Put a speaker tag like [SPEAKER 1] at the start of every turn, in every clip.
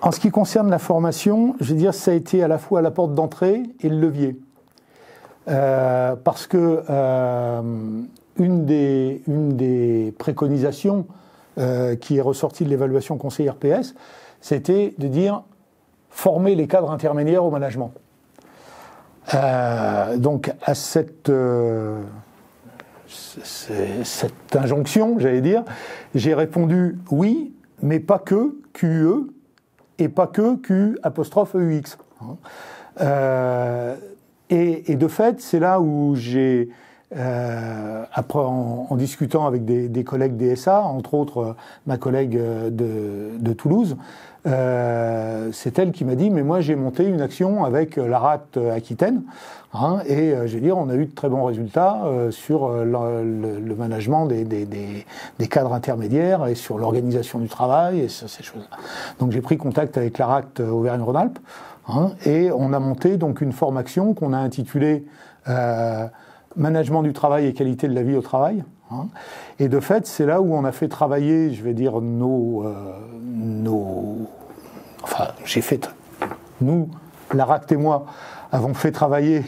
[SPEAKER 1] En ce qui concerne la formation, je veux dire, ça a été à la fois la porte d'entrée et le levier. Parce que une des préconisations qui est ressortie de l'évaluation Conseil RPS, c'était de dire former les cadres intermédiaires au management. Donc à cette injonction, j'allais dire, j'ai répondu oui, mais pas que QE et pas que Q''EUX. Et de fait, c'est là où j'ai, après en discutant avec des collègues DSA, entre autres ma collègue de Toulouse, c'est elle qui m'a dit, mais moi j'ai monté une action avec la RACT Aquitaine, et je veux dire, on a eu de très bons résultats sur le management des cadres intermédiaires et sur l'organisation du travail et sur ces choses-là. Donc j'ai pris contact avec la RACT Auvergne-Rhône-Alpes, et on a monté donc une formation qu'on a intitulée Management du travail et qualité de la vie au travail. Et de fait, c'est là où on a fait travailler, je vais dire, nous, la RACT et moi, avons fait travailler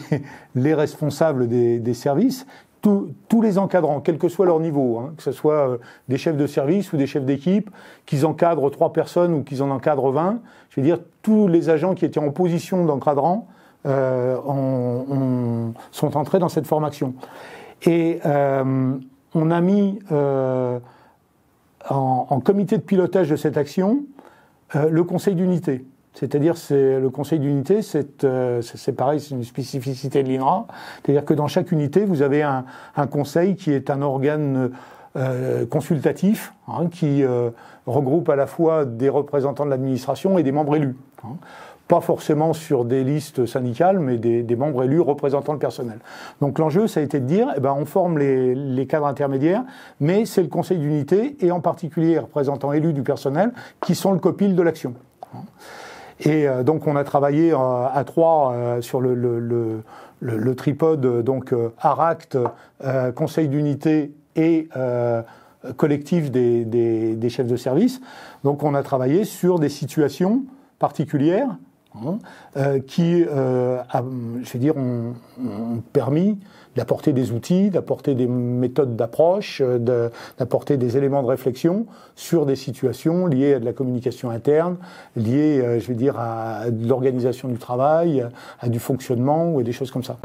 [SPEAKER 1] les responsables des services, tous les encadrants, quel que soit leur niveau, que ce soit des chefs de service ou des chefs d'équipe, qu'ils encadrent 3 personnes ou qu'ils en encadrent 20, je veux dire, tous les agents qui étaient en position d'encadrant sont entrés dans cette formation. Et on a mis en comité de pilotage de cette action le conseil d'unité. C'est-à-dire, le conseil d'unité, c'est pareil, c'est une spécificité de l'INRA. C'est-à-dire que dans chaque unité, vous avez un conseil qui est un organe consultatif, qui regroupe à la fois des représentants de l'administration et des membres élus. Pas forcément sur des listes syndicales, mais des membres élus représentant le personnel. Donc l'enjeu, ça a été de dire, on forme les cadres intermédiaires, mais c'est le conseil d'unité, et en particulier les représentants élus du personnel, qui sont le copil de l'action. Et donc on a travaillé à 3 sur le tripode, donc ARACT, conseil d'unité et collectif des chefs de service. Donc on a travaillé sur des situations particulières qui, je veux dire, ont permis d'apporter des outils, d'apporter des méthodes d'approche, d'apporter des éléments de réflexion sur des situations liées à de la communication interne, liées, je veux dire, à de l'organisation du travail, à du fonctionnement ou à des choses comme ça.